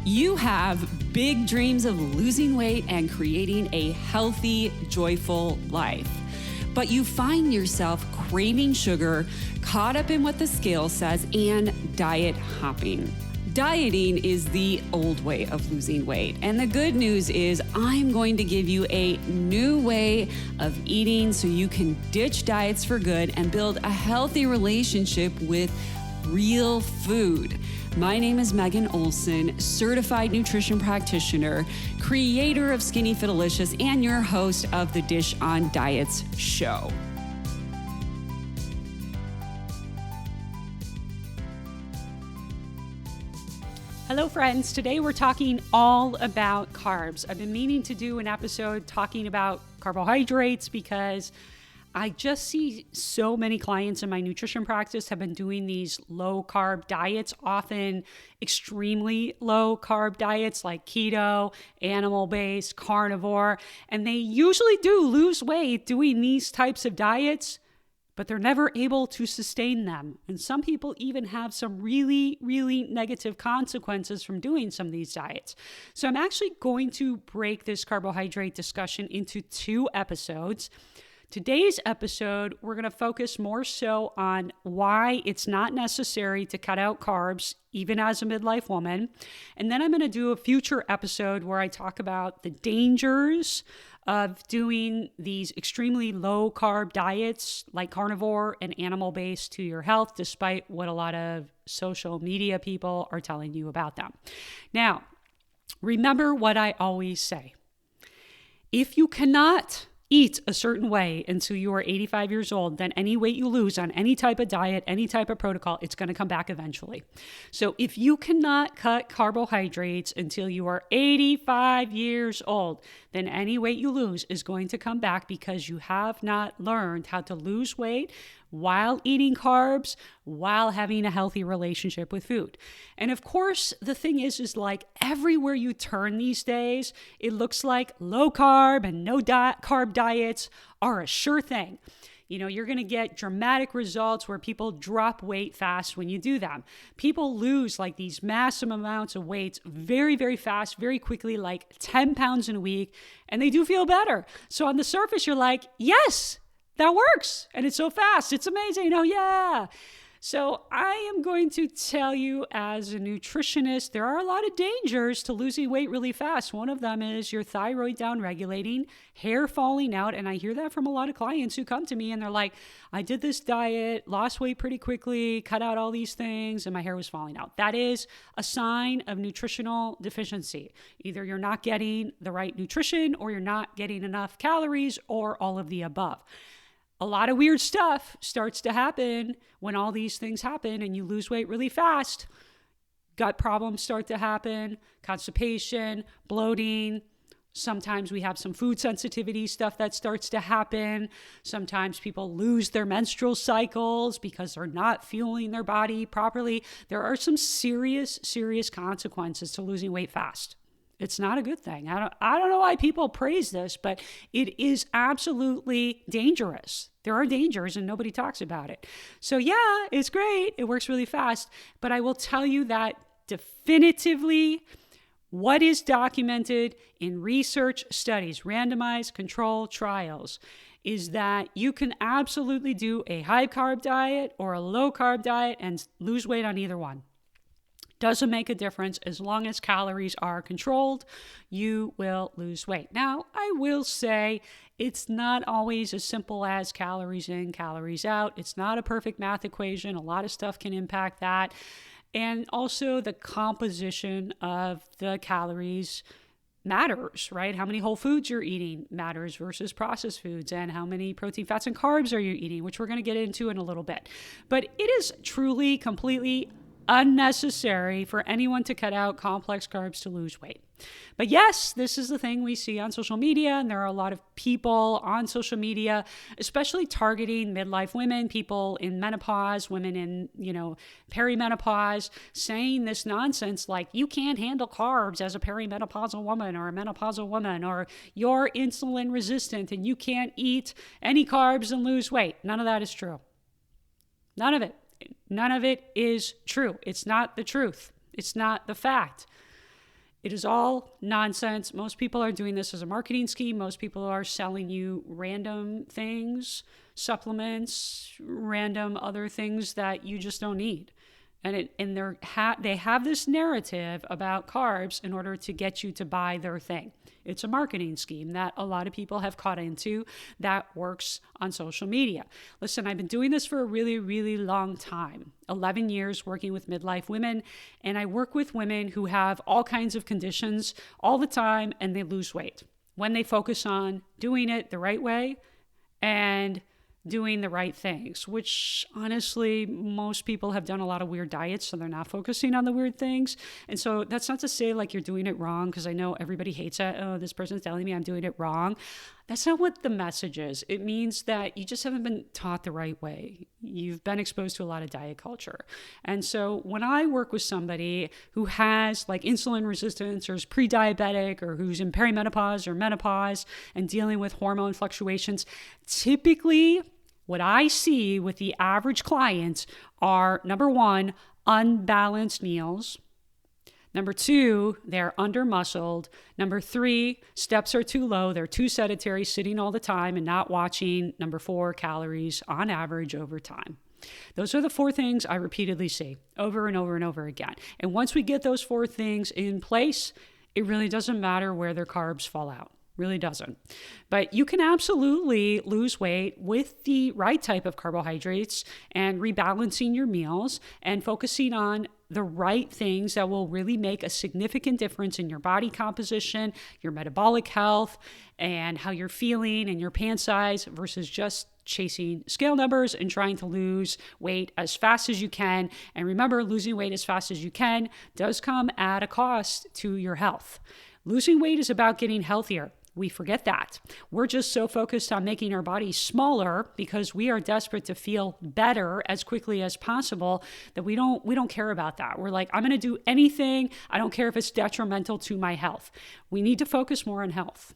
You have big dreams of losing weight and creating a healthy, joyful life. But you find yourself craving sugar, caught up in what the scale says, and diet hopping. Dieting is the old way of losing weight. And the good news is I'm going to give you a new way of eating so you can ditch diets for good and build a healthy relationship with real food. My name is Megan Olson, certified nutrition practitioner, creator of Skinny Fitalicious, and your host of the Dish on Diets show. Hello friends, today we're talking all about carbs. I've been meaning to do an episode talking about carbohydrates because I just see so many clients in my nutrition practice have been doing these low carb diets, often extremely low carb diets like keto, animal-based, carnivore, and they usually do lose weight doing these types of diets, but they're never able to sustain them. And some people even have some really, really negative consequences from doing some of these diets. So I'm actually going to break this carbohydrate discussion into two episodes. Today's episode, we're going to focus more so on why it's not necessary to cut out carbs, even as a midlife woman. And then I'm going to do a future episode where I talk about the dangers of doing these extremely low carb diets like carnivore and animal-based to your health, despite what a lot of social media people are telling you about them. Now, remember what I always say. If you cannot eat a certain way until you are 85 years old, then any weight you lose on any type of diet, any type of protocol, it's going to come back eventually. So if you cannot cut carbohydrates until you are 85 years old, then any weight you lose is going to come back because you have not learned how to lose weight while eating carbs, while having a healthy relationship with food. And of course, the thing is like everywhere you turn these days, it looks like low carb and no carb diets are a sure thing. You know, you're going to get dramatic results where people drop weight fast when you do them. People lose like these massive amounts of weight very, very fast, very quickly, like 10 pounds in a week, and they do feel better. So on the surface, you're like, yes, that works. And it's so fast. It's amazing. Oh, yeah. So I am going to tell you as a nutritionist, there are a lot of dangers to losing weight really fast. One of them is your thyroid down-regulating, hair falling out. And I hear that from a lot of clients who come to me and they're like, I did this diet, lost weight pretty quickly, cut out all these things, and my hair was falling out. That is a sign of nutritional deficiency. Either you're not getting the right nutrition or you're not getting enough calories or all of the above. A lot of weird stuff starts to happen when all these things happen and you lose weight really fast. Gut problems start to happen, constipation, bloating. Sometimes we have some food sensitivity stuff that starts to happen. Sometimes people lose their menstrual cycles because they're not fueling their body properly. There are some serious, serious consequences to losing weight fast. It's not a good thing. I don't know why people praise this, but it is absolutely dangerous. There are dangers and nobody talks about it. So yeah, it's great. It works really fast. But I will tell you that definitively what is documented in research studies, randomized control trials, is that you can absolutely do a high carb diet or a low carb diet and lose weight on either one. Doesn't make a difference. As long as calories are controlled, you will lose weight. Now, I will say it's not always as simple as calories in, calories out. It's not a perfect math equation. A lot of stuff can impact that. And also the composition of the calories matters, right? How many whole foods you're eating matters versus processed foods, and how many protein, fats, and carbs are you eating, which we're going to get into in a little bit. But it is truly, completely unnecessary for anyone to cut out complex carbs to lose weight. But yes, this is the thing we see on social media, and there are a lot of people on social media, especially targeting midlife women, people in menopause, women in, perimenopause, saying this nonsense like you can't handle carbs as a perimenopausal woman or a menopausal woman, or you're insulin resistant and you can't eat any carbs and lose weight. None of that is true. None of it. None of it is true. It's not the truth. It's not the fact. It is all nonsense. Most people are doing this as a marketing scheme. Most people are selling you random things, supplements, random other things that you just don't need. And they have this narrative about carbs in order to get you to buy their thing. It's a marketing scheme that a lot of people have caught into that works on social media. Listen, I've been doing this for a really, really long time, 11 years working with midlife women. And I work with women who have all kinds of conditions all the time, and they lose weight when they focus on doing it the right way and doing the right things, which honestly, most people have done a lot of weird diets, so they're not focusing on the weird things. And so that's not to say like you're doing it wrong, because I know everybody hates it. Oh, this person's telling me I'm doing it wrong. That's not what the message is. It means that you just haven't been taught the right way. You've been exposed to a lot of diet culture. And so when I work with somebody who has like insulin resistance or is pre-diabetic or who's in perimenopause or menopause and dealing with hormone fluctuations, typically what I see with the average client are, number one, unbalanced meals. Number two, they're under-muscled. Number three, steps are too low. They're too sedentary, sitting all the time and not watching. Number four, calories on average over time. Those are the four things I repeatedly see over and over and over again. And once we get those four things in place, it really doesn't matter where their carbs fall out. Really doesn't. But you can absolutely lose weight with the right type of carbohydrates and rebalancing your meals and focusing on the right things that will really make a significant difference in your body composition, your metabolic health, and how you're feeling and your pant size versus just chasing scale numbers and trying to lose weight as fast as you can. And remember, losing weight as fast as you can does come at a cost to your health. Losing weight is about getting healthier. We forget that. We're just so focused on making our bodies smaller because we are desperate to feel better as quickly as possible that we don't care about that. We're like, I'm going to do anything. I don't care if it's detrimental to my health. We need to focus more on health.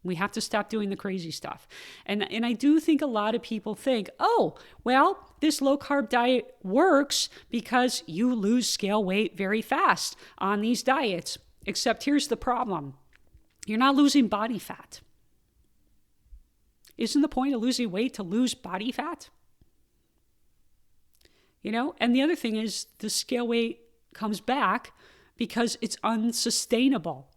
We have to stop doing the crazy stuff. And I do think a lot of people think, oh, well, this low carb diet works because you lose scale weight very fast on these diets. Except here's the problem. You're not losing body fat. Isn't the point of losing weight to lose body fat? And the other thing is the scale weight comes back because it's unsustainable.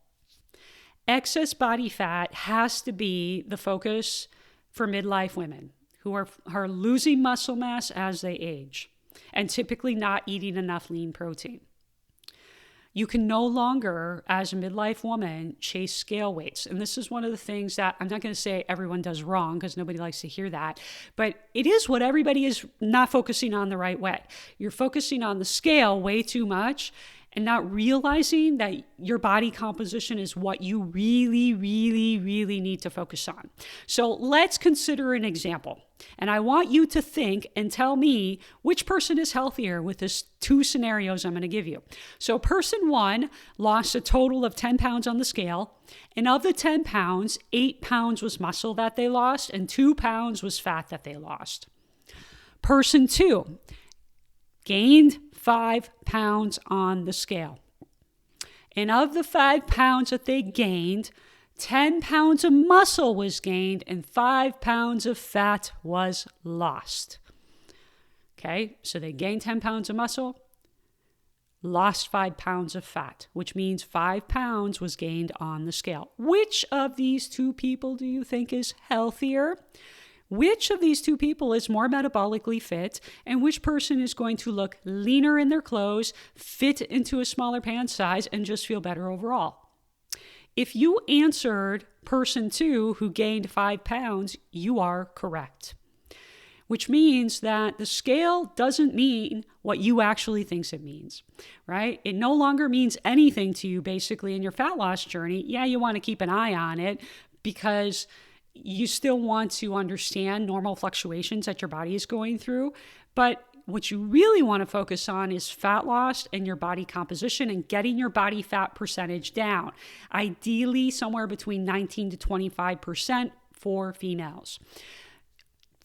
Excess body fat has to be the focus for midlife women who are losing muscle mass as they age and typically not eating enough lean protein. You can no longer, as a midlife woman, chase scale weights. And this is one of the things that I'm not going to say everyone does wrong because nobody likes to hear that, but it is what everybody is not focusing on the right way. You're focusing on the scale way too much and not realizing that your body composition is what you really, really, really need to focus on. So let's consider an example. And I want you to think and tell me which person is healthier with this two scenarios I'm going to give you. So person one lost a total of 10 pounds on the scale. And of the 10 pounds, 8 pounds was muscle that they lost and 2 pounds was fat that they lost. Person two gained 5 pounds on the scale. And of the 5 pounds that they gained, 10 pounds of muscle was gained and 5 pounds of fat was lost. Okay, so they gained 10 pounds of muscle, lost 5 pounds of fat, which means 5 pounds was gained on the scale. Which of these two people do you think is healthier? Which of these two people is more metabolically fit, and which person is going to look leaner in their clothes, fit into a smaller pant size, and just feel better overall? If you answered person two who gained 5 pounds, you are correct. Which means that the scale doesn't mean what you actually thinks it means, right? It no longer means anything to you basically in your fat loss journey. Yeah, you want to keep an eye on it because you still want to understand normal fluctuations that your body is going through. But what you really want to focus on is fat loss and your body composition and getting your body fat percentage down. Ideally, somewhere between 19 to 25% for females.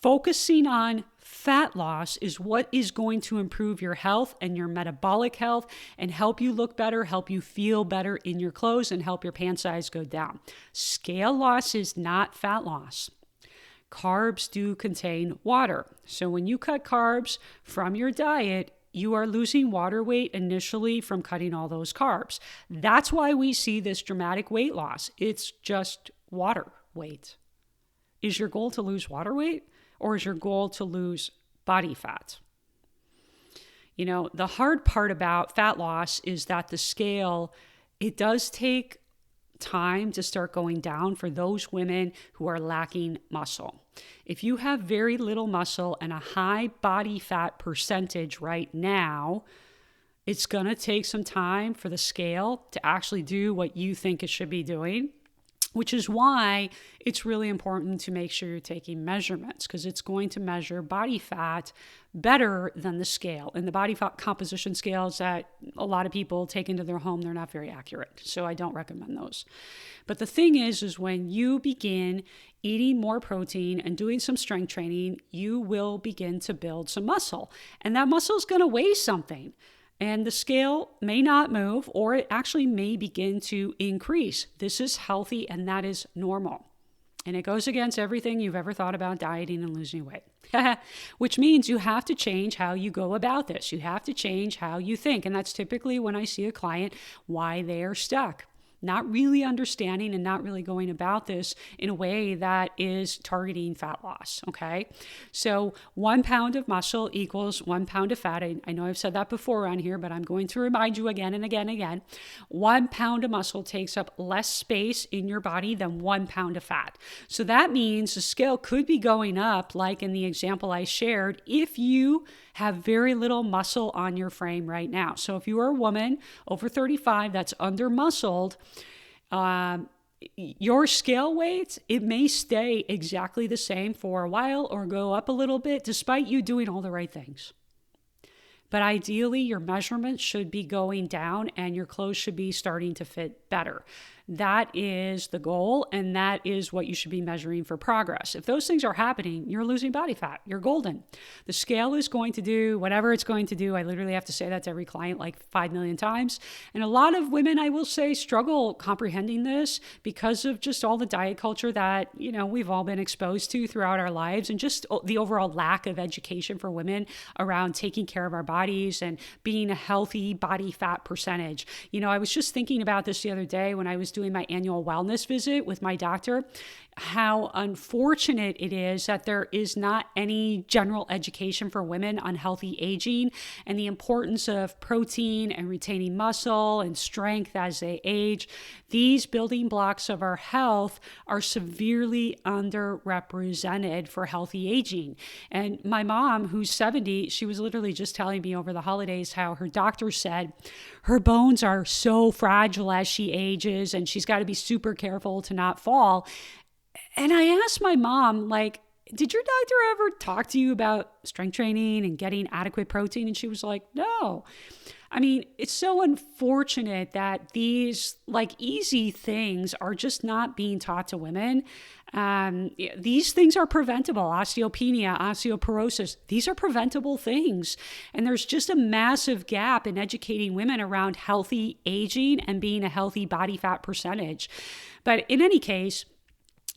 Focusing on fat loss is what is going to improve your health and your metabolic health and help you look better, help you feel better in your clothes, and help your pant size go down. Scale loss is not fat loss. Carbs do contain water. So when you cut carbs from your diet, you are losing water weight initially from cutting all those carbs. That's why we see this dramatic weight loss. It's just water weight. Is your goal to lose water weight, or is your goal to lose body fat? You know, the hard part about fat loss is that the scale, it does take time to start going down for those women who are lacking muscle. If you have very little muscle and a high body fat percentage right now, it's going to take some time for the scale to actually do what you think it should be doing, which is why it's really important to make sure you're taking measurements, because it's going to measure body fat better than the scale. And the body fat composition scales that a lot of people take into their home, they're not very accurate. So I don't recommend those. But the thing is when you begin eating more protein and doing some strength training, you will begin to build some muscle. And that muscle is going to weigh something. And the scale may not move, or it actually may begin to increase. This is healthy, and that is normal. And it goes against everything you've ever thought about dieting and losing weight, which means you have to change how you go about this. You have to change how you think. And that's typically when I see a client, why they are stuck. Not really understanding and not really going about this in a way that is targeting fat loss, okay? So 1 pound of muscle equals 1 pound of fat. I know I've said that before on here, but I'm going to remind you again and again and again. 1 pound of muscle takes up less space in your body than 1 pound of fat. So that means the scale could be going up, like in the example I shared, if you have very little muscle on your frame right now. So if you are a woman over 35 that's under muscled, your scale weight, it may stay exactly the same for a while or go up a little bit despite you doing all the right things. But ideally, your measurements should be going down and your clothes should be starting to fit better. That is the goal, and that is what you should be measuring for progress. If those things are happening, you're losing body fat. You're golden. The scale is going to do whatever it's going to do. I literally have to say that to every client like 5 million times. And a lot of women, I will say, struggle comprehending this because of just all the diet culture that, you know, we've all been exposed to throughout our lives, and just the overall lack of education for women around taking care of our bodies and being a healthy body fat percentage. You know, I was just thinking about this the other day when I was doing my annual wellness visit with my doctor, how unfortunate it is that there is not any general education for women on healthy aging and the importance of protein and retaining muscle and strength as they age. These building blocks of our health are severely underrepresented for healthy aging. And my mom, who's 70, she was literally just telling me over the holidays how her doctor said her bones are so fragile as she ages and she's got to be super careful to not fall. And I asked my mom, like, did your doctor ever talk to you about strength training and getting adequate protein? And she was like, no. I mean, it's so unfortunate that these like easy things are just not being taught to women. These things are preventable. Osteopenia, osteoporosis, these are preventable things. And there's just a massive gap in educating women around healthy aging and being a healthy body fat percentage. But in any case,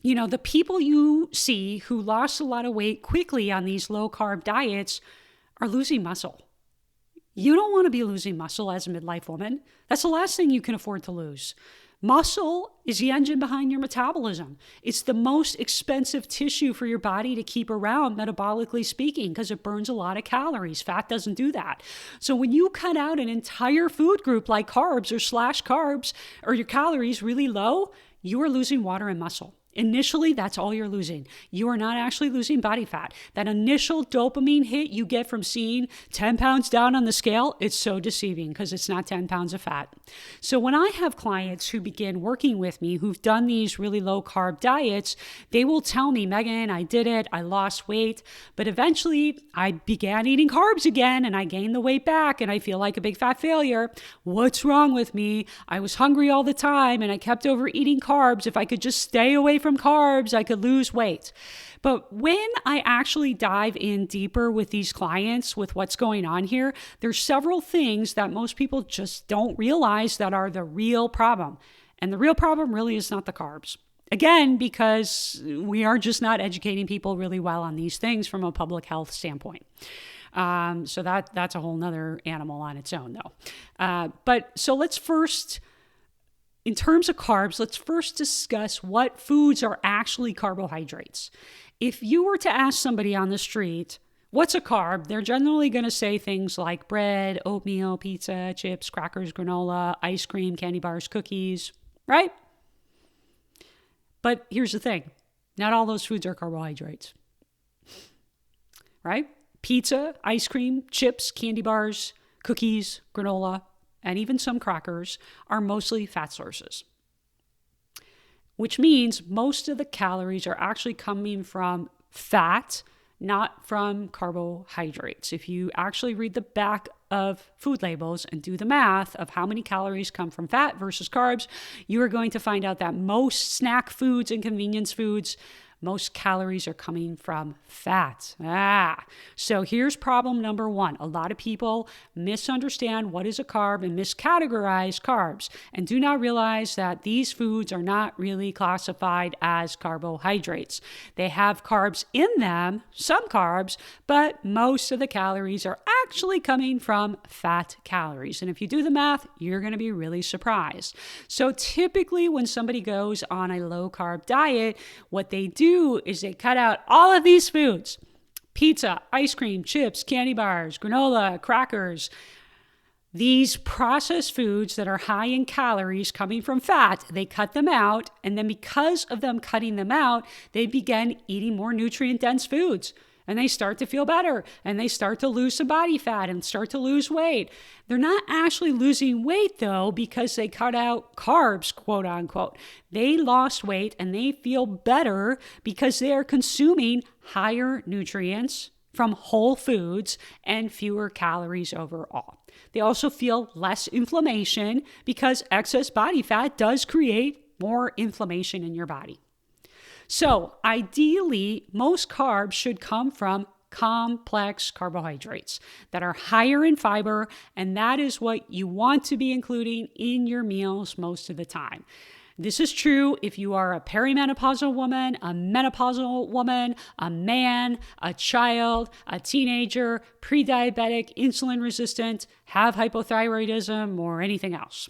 you know, the people you see who lost a lot of weight quickly on these low carb diets are losing muscle. You don't want to be losing muscle as a midlife woman. That's the last thing you can afford to lose. Muscle is the engine behind your metabolism. It's the most expensive tissue for your body to keep around, metabolically speaking, because it burns a lot of calories. Fat doesn't do that. So when you cut out an entire food group like carbs or slash carbs, or your calories really low, you are losing water and muscle. Initially, that's all you're losing. You are not actually losing body fat. That initial dopamine hit you get from seeing 10 pounds down on the scale, it's so deceiving because it's not 10 pounds of fat. So when I have clients who begin working with me who've done these really low carb diets, they will tell me, Megan, I did it, I lost weight, but eventually I began eating carbs again and I gained the weight back and I feel like a big fat failure. What's wrong with me? I was hungry all the time and I kept overeating carbs. If I could just stay away from carbs, I could lose weight. But when I actually dive in deeper with these clients, with what's going on here, there's several things that most people just don't realize that are the real problem. And the real problem really is not the carbs. Again, because we are just not educating people really well on these things from a public health standpoint. So that's a whole nother animal on its own, though. So let's first, in terms of carbs, let's first discuss what foods are actually carbohydrates. If you were to ask somebody on the street, what's a carb? They're generally going to say things like bread, oatmeal, pizza, chips, crackers, granola, ice cream, candy bars, cookies, right? But here's the thing. Not all those foods are carbohydrates, right? Pizza, ice cream, chips, candy bars, cookies, granola, and even some crackers are mostly fat sources, which means most of the calories are actually coming from fat, not from carbohydrates. If you actually read the back of food labels and do the math of how many calories come from fat versus carbs, you are going to find out that most snack foods and convenience foods, most calories are coming from fat. So here's problem number one. A lot of people misunderstand what is a carb and miscategorize carbs and do not realize that these foods are not really classified as carbohydrates. They have carbs in them, some carbs, but most of the calories are actually coming from fat calories. And if you do the math, you're going to be really surprised. So typically when somebody goes on a low carb diet, what they do is they cut out all of these foods: pizza, ice cream, chips, candy bars, granola, crackers. These processed foods that are high in calories coming from fat, they cut them out. And then because of them cutting them out, they begin eating more nutrient-dense foods. And they start to feel better, and they start to lose some body fat and start to lose weight. They're not actually losing weight, though, because they cut out carbs, quote unquote. They lost weight and they feel better because they are consuming higher nutrients from whole foods and fewer calories overall. They also feel less inflammation because excess body fat does create more inflammation in your body. So ideally, most carbs should come from complex carbohydrates that are higher in fiber, and that is what you want to be including in your meals most of the time. This is true if you are a perimenopausal woman, a menopausal woman, a man, a child, a teenager, pre-diabetic, insulin resistant, have hypothyroidism, or anything else.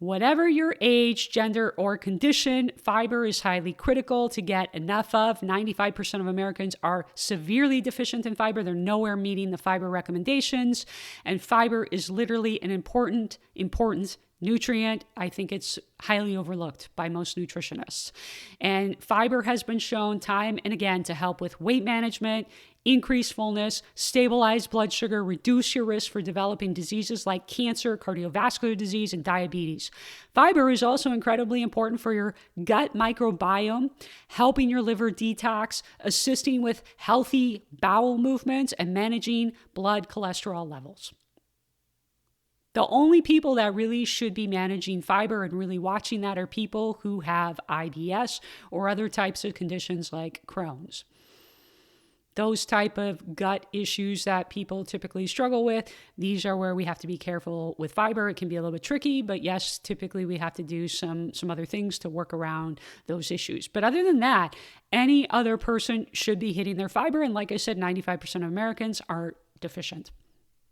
Whatever your age, gender, or condition, fiber is highly critical to get enough of. 95% of Americans are severely deficient in fiber. They're nowhere meeting the fiber recommendations. And fiber is literally an important nutrient. I think it's highly overlooked by most nutritionists. And fiber has been shown time and again to help with weight management, increase fullness, stabilize blood sugar, reduce your risk for developing diseases like cancer, cardiovascular disease, and diabetes. Fiber is also incredibly important for your gut microbiome, helping your liver detox, assisting with healthy bowel movements, and managing blood cholesterol levels. The only people that really should be managing fiber and really watching that are people who have IBS or other types of conditions like Crohn's. Those type of gut issues that people typically struggle with, these are where we have to be careful with fiber. It can be a little bit tricky, but yes, typically we have to do some other things to work around those issues. But other than that, any other person should be hitting their fiber. And like I said, 95% of Americans are deficient,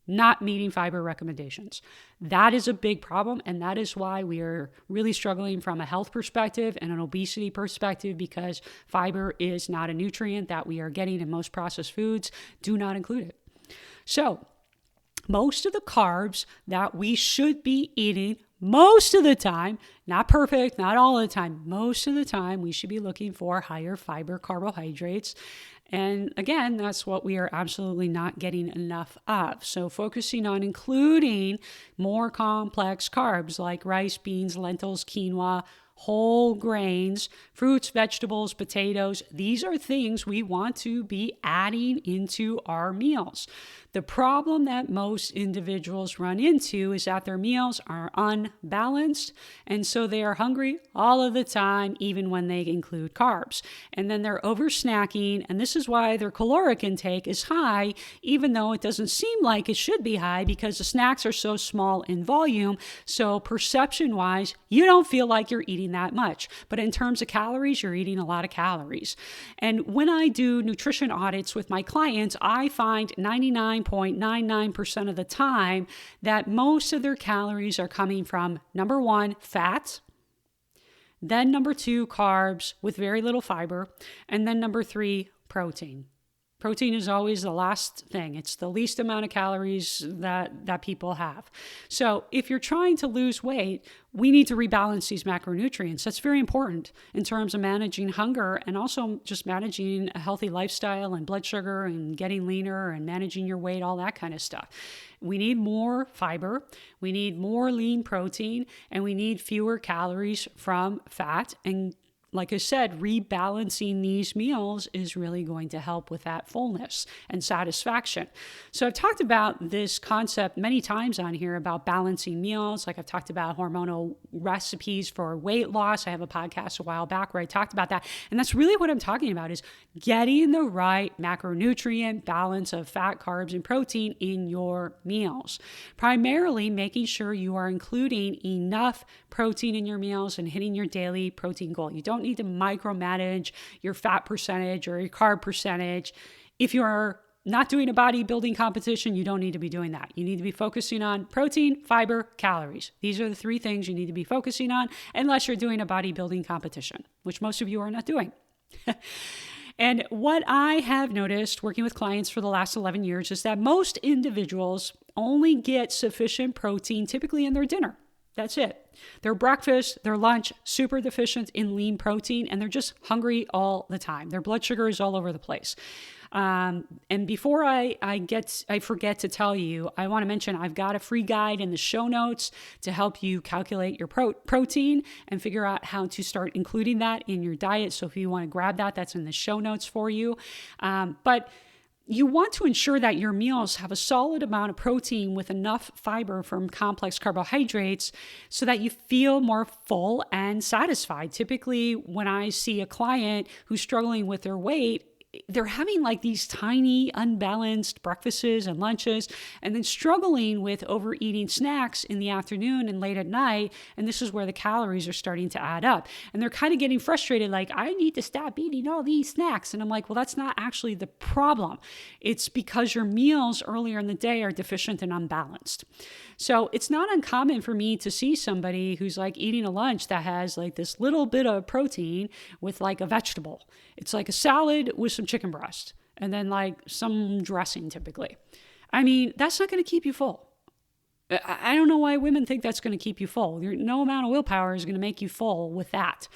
not meeting fiber recommendations. That is a big problem, and that is why we are really struggling from a health perspective and an obesity perspective, because fiber is not a nutrient that we are getting in most processed foods. Do not include it. So most of the carbs that we should be eating most of the time, not perfect, not all the time, most of the time we should be looking for higher fiber carbohydrates. And again, that's what we are absolutely not getting enough of. So focusing on including more complex carbs like rice, beans, lentils, quinoa, whole grains, fruits, vegetables, potatoes. These are things we want to be adding into our meals. The problem that most individuals run into is that their meals are unbalanced, and so they are hungry all of the time, even when they include carbs. And then they're over snacking, and this is why their caloric intake is high, even though it doesn't seem like it should be high because the snacks are so small in volume. So perception-wise, you don't feel like you're eating that much. But in terms of calories, you're eating a lot of calories. And when I do nutrition audits with my clients, I find 99.99% of the time that most of their calories are coming from, number one, fat, then number two, carbs with very little fiber, and then number three, protein. Protein is always the last thing. It's the least amount of calories that people have. So if you're trying to lose weight, we need to rebalance these macronutrients. That's very important in terms of managing hunger and also just managing a healthy lifestyle and blood sugar and getting leaner and managing your weight, all that kind of stuff. We need more fiber, we need more lean protein, and we need fewer calories from fat. And like I said, rebalancing these meals is really going to help with that fullness and satisfaction. So I've talked about this concept many times on here about balancing meals. Like I've talked about hormonal recipes for weight loss. I have a podcast a while back where I talked about that. And that's really what I'm talking about, is getting the right macronutrient balance of fat, carbs, and protein in your meals. Primarily making sure you are including enough protein in your meals and hitting your daily protein goal. You don't need to micromanage your fat percentage or your carb percentage. If you're not doing a bodybuilding competition, you don't need to be doing that. You need to be focusing on protein, fiber, calories. These are the three things you need to be focusing on unless you're doing a bodybuilding competition, which most of you are not doing. And what I have noticed working with clients for the last 11 years is that most individuals only get sufficient protein typically in their dinner. That's it. Their breakfast, their lunch, super deficient in lean protein, and they're just hungry all the time. Their blood sugar is all over the place. And before I forget to tell you, I want to mention I've got a free guide in the show notes to help you calculate your protein and figure out how to start including that in your diet. So if you want to grab that, that's in the show notes for you. But you want to ensure that your meals have a solid amount of protein with enough fiber from complex carbohydrates so that you feel more full and satisfied. Typically, when I see a client who's struggling with their weight, they're having like these tiny, unbalanced breakfasts and lunches, and then struggling with overeating snacks in the afternoon and late at night. And this is where the calories are starting to add up. And they're kind of getting frustrated, like, I need to stop eating all these snacks. And I'm like, well, that's not actually the problem. It's because your meals earlier in the day are deficient and unbalanced. So it's not uncommon for me to see somebody who's like eating a lunch that has like this little bit of protein with like a vegetable. It's like a salad with some chicken breast and then like some dressing typically. I mean, that's not going to keep you full. I don't know why women think that's going to keep you full. No amount of willpower is going to make you full with that.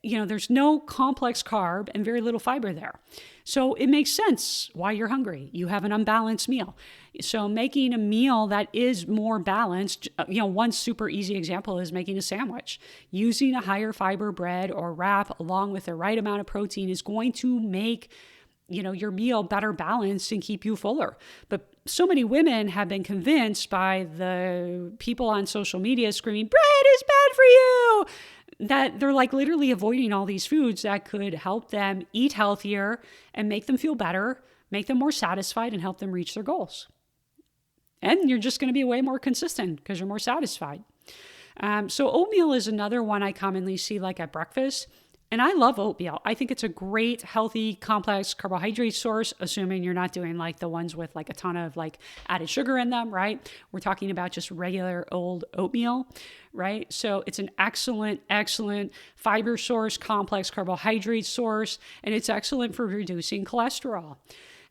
You know, there's no complex carb and very little fiber there. So it makes sense why you're hungry. You have an unbalanced meal. So making a meal that is more balanced, one super easy example is making a sandwich. Using a higher fiber bread or wrap along with the right amount of protein is going to make your meal better balanced and keep you fuller. But so many women have been convinced by the people on social media screaming, bread is bad for you, that they're like literally avoiding all these foods that could help them eat healthier and make them feel better, make them more satisfied, and help them reach their goals. And you're just going to be way more consistent because you're more satisfied. So oatmeal is another one I commonly see like at breakfast. And I love oatmeal. I think it's a great, healthy, complex carbohydrate source, assuming you're not doing like the ones with like a ton of like added sugar in them, right? We're talking about just regular old oatmeal, right? So it's an excellent, excellent fiber source, complex carbohydrate source, and it's excellent for reducing cholesterol.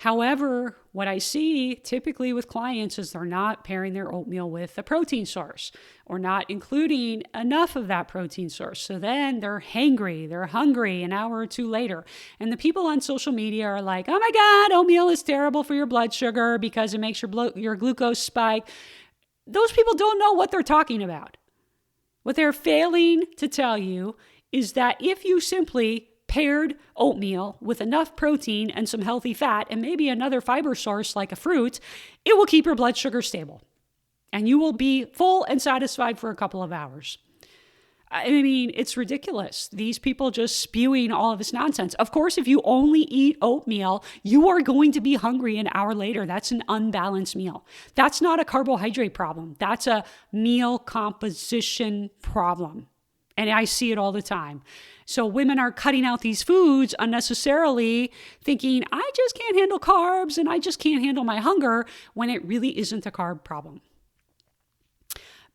However, what I see typically with clients is they're not pairing their oatmeal with a protein source or not including enough of that protein source. So then they're hangry, they're hungry an hour or two later. And the people on social media are like, oh my God, oatmeal is terrible for your blood sugar because it makes your glucose spike. Those people don't know what they're talking about. What they're failing to tell you is that if you simply prepared oatmeal with enough protein and some healthy fat and maybe another fiber source like a fruit, it will keep your blood sugar stable. And you will be full and satisfied for a couple of hours. I mean, it's ridiculous. These people just spewing all of this nonsense. Of course, if you only eat oatmeal, you are going to be hungry an hour later. That's an unbalanced meal. That's not a carbohydrate problem. That's a meal composition problem. And I see it all the time. So women are cutting out these foods unnecessarily, thinking, I just can't handle carbs and I just can't handle my hunger, when it really isn't a carb problem.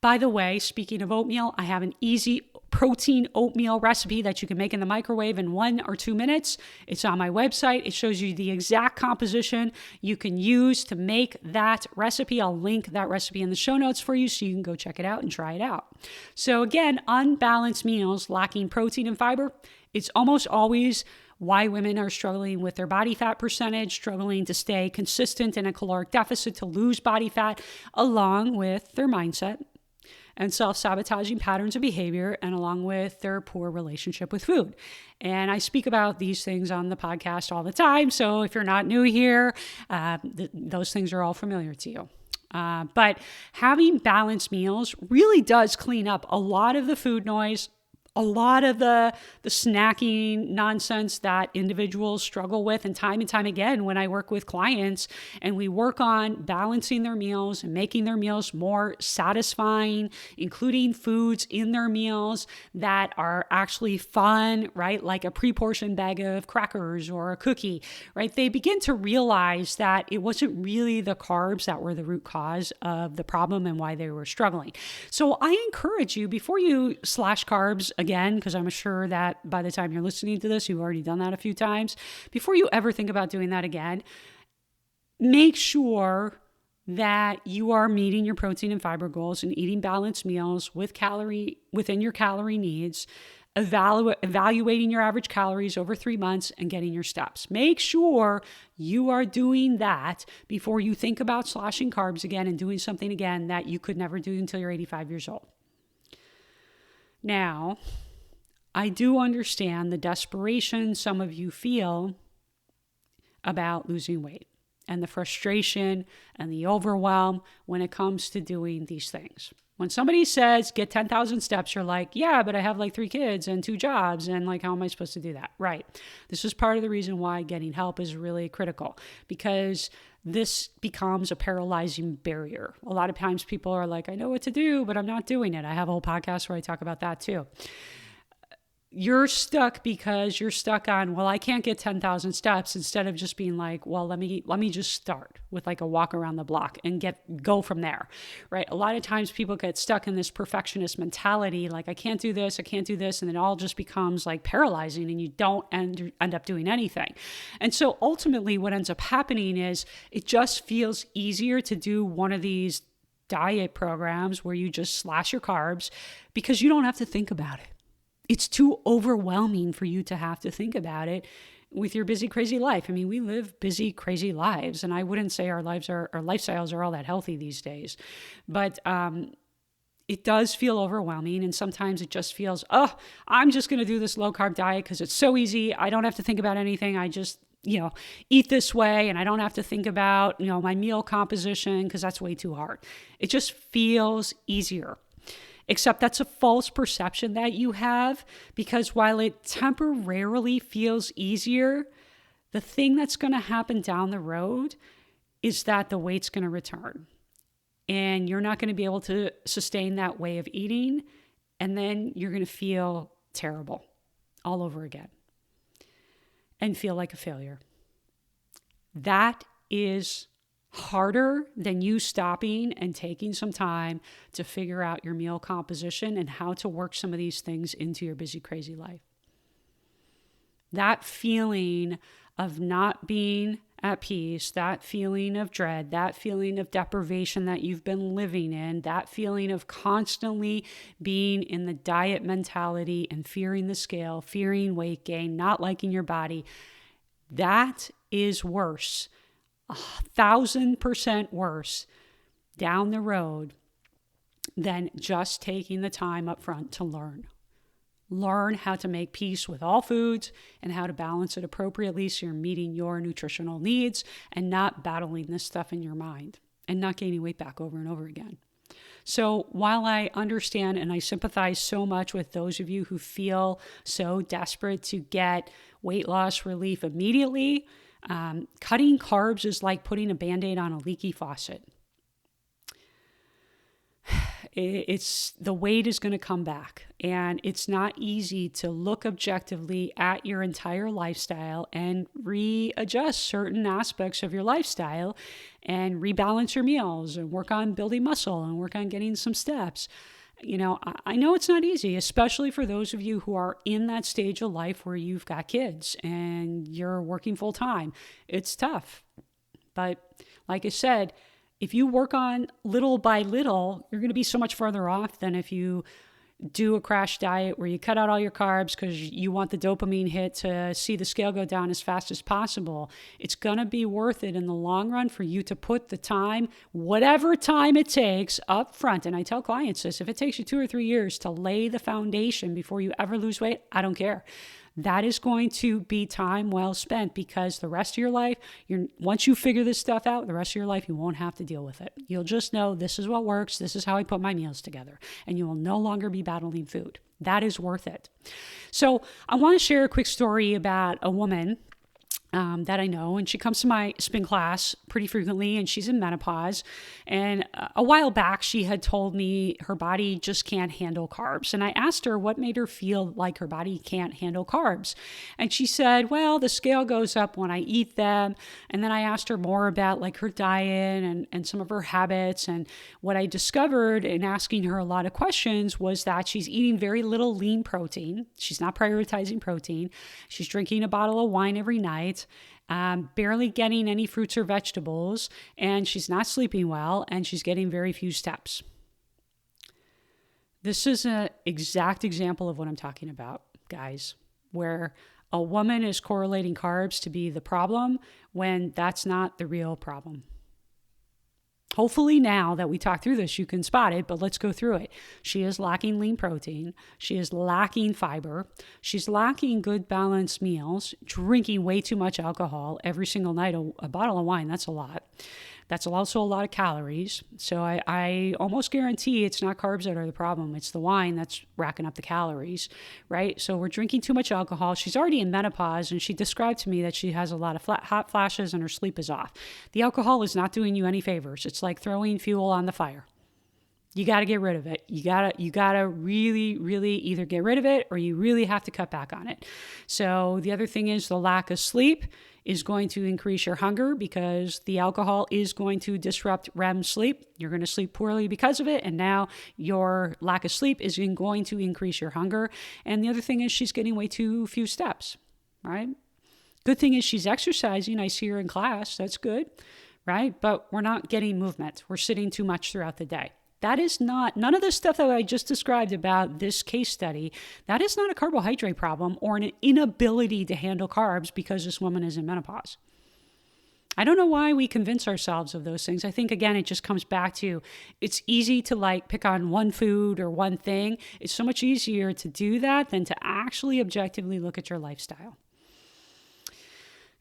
By the way, speaking of oatmeal, I have an easy protein oatmeal recipe that you can make in the microwave in 1 or 2 minutes. It's on my website. It shows you the exact composition you can use to make that recipe. I'll link that recipe in the show notes for you so you can go check it out and try it out. So again, unbalanced meals lacking protein and fiber, it's almost always why women are struggling with their body fat percentage, struggling to stay consistent in a caloric deficit to lose body fat, along with their mindset and self-sabotaging patterns of behavior, and along with their poor relationship with food. And I speak about these things on the podcast all the time. So if you're not new here, those things are all familiar to you. But having balanced meals really does clean up a lot of the food noise, a lot of the snacking nonsense that individuals struggle with. And time again, when I work with clients and we work on balancing their meals and making their meals more satisfying, including foods in their meals that are actually fun, right? Like a pre-portioned bag of crackers or a cookie, right? They begin to realize that it wasn't really the carbs that were the root cause of the problem and why they were struggling. So I encourage you, before you slash carbs again, because I'm sure that by the time you're listening to this, you've already done that a few times. Before you ever think about doing that again, make sure that you are meeting your protein and fiber goals and eating balanced meals within your calorie needs, evaluating your average calories over 3 months and getting your steps. Make sure you are doing that before you think about slashing carbs again and doing something again that you could never do until you're 85 years old. Now, I do understand the desperation some of you feel about losing weight and the frustration and the overwhelm when it comes to doing these things. When somebody says, get 10,000 steps, you're like, yeah, but I have like 3 kids and 2 jobs. And like, how am I supposed to do that? Right. This is part of the reason why getting help is really critical, because this becomes a paralyzing barrier. A lot of times people are like, I know what to do, but I'm not doing it. I have a whole podcast where I talk about that too. You're stuck because you're stuck on, well, I can't get 10,000 steps, instead of just being like, well, let me just start with like a walk around the block and go from there, right? A lot of times people get stuck in this perfectionist mentality, like I can't do this, and then it all just becomes like paralyzing and you don't end up doing anything. And so ultimately what ends up happening is it just feels easier to do one of these diet programs where you just slash your carbs because you don't have to think about it. It's too overwhelming for you to have to think about it with your busy, crazy life. I mean, we live busy, crazy lives, and I wouldn't say our lifestyles are all that healthy these days. But it does feel overwhelming, and sometimes it just feels, oh, I'm just going to do this low-carb diet because it's so easy. I don't have to think about anything. I just, eat this way, and I don't have to think about, my meal composition because that's way too hard. It just feels easier. Except that's a false perception that you have, because while it temporarily feels easier, the thing that's going to happen down the road is that the weight's going to return. And you're not going to be able to sustain that way of eating. And then you're going to feel terrible all over again and feel like a failure. That is harder than you stopping and taking some time to figure out your meal composition and how to work some of these things into your busy, crazy life. That feeling of not being at peace, that feeling of dread, that feeling of deprivation that you've been living in, that feeling of constantly being in the diet mentality and fearing the scale, fearing weight gain, not liking your body, that is worse. 1,000% worse down the road than just taking the time up front to learn. Learn how to make peace with all foods and how to balance it appropriately so you're meeting your nutritional needs and not battling this stuff in your mind and not gaining weight back over and over again. So while I understand and I sympathize so much with those of you who feel so desperate to get weight loss relief immediately, cutting carbs is like putting a Band-Aid on a leaky faucet. It's the weight is going to come back, and it's not easy to look objectively at your entire lifestyle and readjust certain aspects of your lifestyle and rebalance your meals and work on building muscle and work on getting some steps. You know, I know it's not easy, especially for those of you who are in that stage of life where you've got kids and you're working full time. It's tough. But like I said, if you work on little by little, you're going to be so much further off than if you do a crash diet where you cut out all your carbs because you want the dopamine hit to see the scale go down as fast as possible. It's going to be worth it in the long run for you to put the time, whatever time it takes, up front. And I tell clients this, if it takes you 2 or 3 years to lay the foundation before you ever lose weight, I don't care. That is going to be time well spent, because the rest of your life, once you figure this stuff out, the rest of your life, you won't have to deal with it. You'll just know this is what works. This is how I put my meals together. And you will no longer be battling food. That is worth it. So I want to share a quick story about a woman that I know, and she comes to my spin class pretty frequently, and she's in menopause. And a while back, she had told me her body just can't handle carbs. And I asked her what made her feel like her body can't handle carbs. And she said, well, the scale goes up when I eat them. And then I asked her more about like her diet and some of her habits. And what I discovered in asking her a lot of questions was that she's eating very little lean protein. She's not prioritizing protein. She's drinking a bottle of wine every night. Barely getting any fruits or vegetables, and she's not sleeping well, and she's getting very few steps. This is an exact example of what I'm talking about, guys, where a woman is correlating carbs to be the problem when that's not the real problem. Hopefully now that we talk through this, you can spot it, but let's go through it. She is lacking lean protein. She is lacking fiber. She's lacking good balanced meals, drinking way too much alcohol every single night. A bottle of wine, that's a lot. That's also a lot of calories. So I almost guarantee it's not carbs that are the problem. It's the wine that's racking up the calories, right? So we're drinking too much alcohol. She's already in menopause, and she described to me that she has a lot of hot flashes and her sleep is off. The alcohol is not doing you any favors. It's like throwing fuel on the fire. You got to get rid of it. You got to really, really either get rid of it or you really have to cut back on it. So the other thing is the lack of sleep is going to increase your hunger, because the alcohol is going to disrupt REM sleep. You're going to sleep poorly because of it. And now your lack of sleep is going to increase your hunger. And the other thing is she's getting way too few steps, right? Good thing is she's exercising. I see her in class. That's good, right? But we're not getting movement. We're sitting too much throughout the day. That is not, none of the stuff that I just described about this case study, that is not a carbohydrate problem or an inability to handle carbs because this woman is in menopause. I don't know why we convince ourselves of those things. I think, again, it just comes back to it's easy to like pick on one food or one thing. It's so much easier to do that than to actually objectively look at your lifestyle.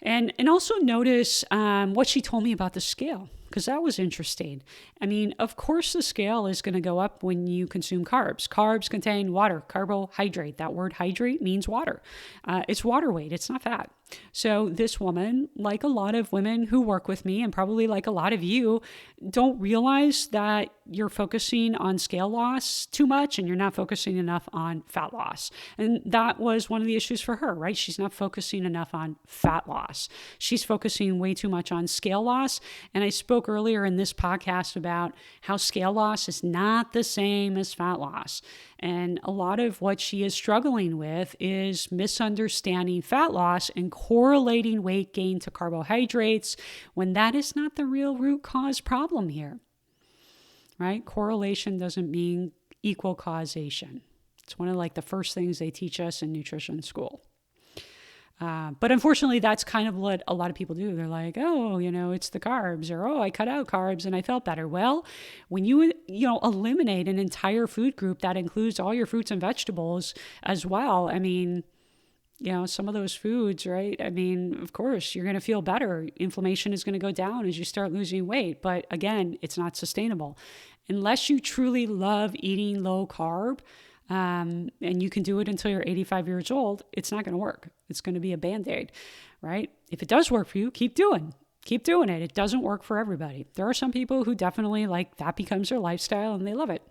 And also notice what she told me about the scale, because that was interesting. I mean, of course, the scale is going to go up when you consume carbs. Carbs contain water, carbohydrate. That word hydrate means water. It's water weight. It's not fat. So this woman, like a lot of women who work with me, and probably like a lot of you, don't realize that you're focusing on scale loss too much and you're not focusing enough on fat loss. And that was one of the issues for her, right? She's not focusing enough on fat loss. She's focusing way too much on scale loss. And I spoke earlier in this podcast about how scale loss is not the same as fat loss. And a lot of what she is struggling with is misunderstanding fat loss and correlating weight gain to carbohydrates when that is not the real root cause problem here, right? Correlation doesn't mean equal causation. It's one of like the first things they teach us in nutrition school. But unfortunately, that's kind of what a lot of people do. They're like, oh, it's the carbs, or, oh, I cut out carbs and I felt better. Well, when you eliminate an entire food group that includes all your fruits and vegetables as well, I mean, some of those foods, right? I mean, of course, you're going to feel better. Inflammation is going to go down as you start losing weight. But again, it's not sustainable. Unless you truly love eating low carb, and you can do it until you're 85 years old, it's not going to work. It's going to be a Band-Aid, right? If it does work for you, keep doing it. It doesn't work for everybody. There are some people who definitely that becomes their lifestyle and they love it.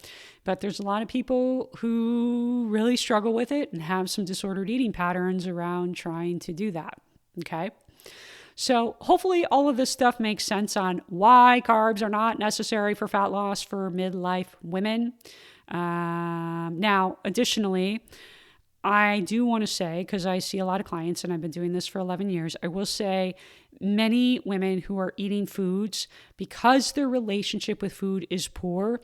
But there's a lot of people who really struggle with it and have some disordered eating patterns around trying to do that. Okay. So hopefully all of this stuff makes sense on why carbs are not necessary for fat loss for midlife women. Now, additionally, I do want to say, because I see a lot of clients and I've been doing this for 11 years, I will say many women who are eating foods because their relationship with food is poor,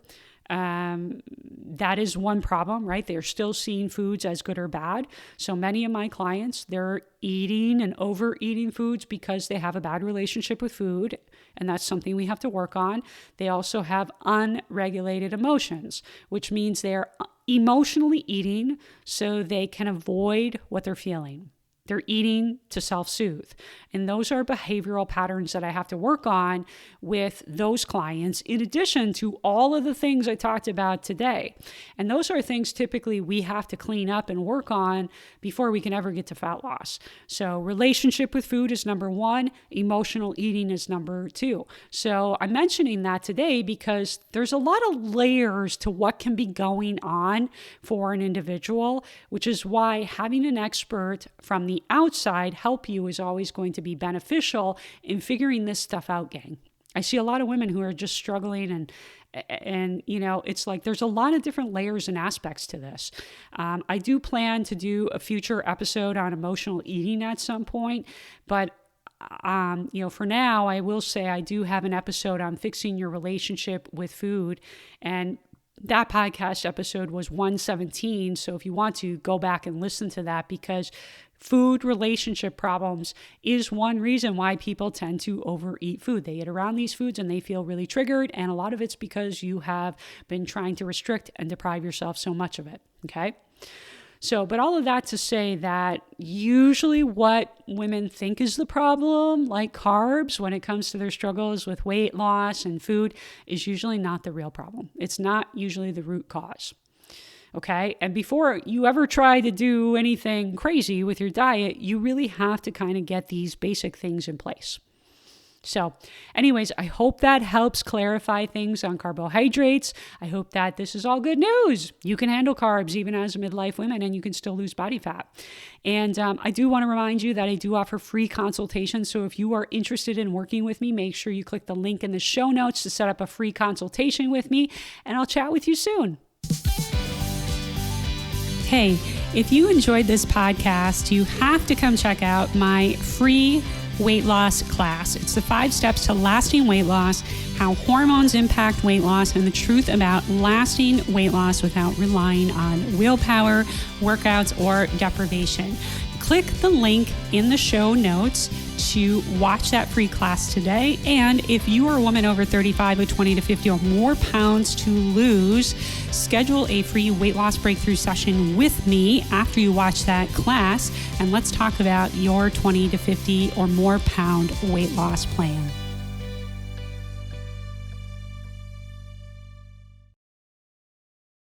that is one problem, right? They're still seeing foods as good or bad. So many of my clients, they're eating and overeating foods because they have a bad relationship with food. And that's something we have to work on. They also have unregulated emotions, which means they're emotionally eating so they can avoid what they're feeling. They're eating to self-soothe. And those are behavioral patterns that I have to work on with those clients, in addition to all of the things I talked about today. And those are things typically we have to clean up and work on before we can ever get to fat loss. So relationship with food is number one. Emotional eating is number two. So I'm mentioning that today because there's a lot of layers to what can be going on for an individual, which is why having an expert from the outside help you is always going to be beneficial in figuring this stuff out, gang. I see a lot of women who are just struggling and it's like there's a lot of different layers and aspects to this. I do plan to do a future episode on emotional eating at some point, but for now, I will say I do have an episode on fixing your relationship with food, and that podcast episode was 117. So if you want to go back and listen to that, because food relationship problems is one reason why people tend to overeat food. They eat around these foods and they feel really triggered. And a lot of it's because you have been trying to restrict and deprive yourself so much of it. Okay. So, but all of that to say that usually what women think is the problem, like carbs, when it comes to their struggles with weight loss and food, is usually not the real problem. It's not usually the root cause. Okay. And before you ever try to do anything crazy with your diet, you really have to kind of get these basic things in place. So anyways, I hope that helps clarify things on carbohydrates. I hope that this is all good news. You can handle carbs even as a midlife woman and you can still lose body fat. And I do want to remind you that I do offer free consultations. So if you are interested in working with me, make sure you click the link in the show notes to set up a free consultation with me, and I'll chat with you soon. Hey, if you enjoyed this podcast, you have to come check out my free weight loss class. It's the 5 steps to lasting weight loss, how hormones impact weight loss, and the truth about lasting weight loss without relying on willpower, workouts, or deprivation. Click the link in the show notes to watch that free class today. And if you are a woman over 35 with 20 to 50 or more pounds to lose, schedule a free weight loss breakthrough session with me after you watch that class. And let's talk about your 20 to 50 or more pound weight loss plan.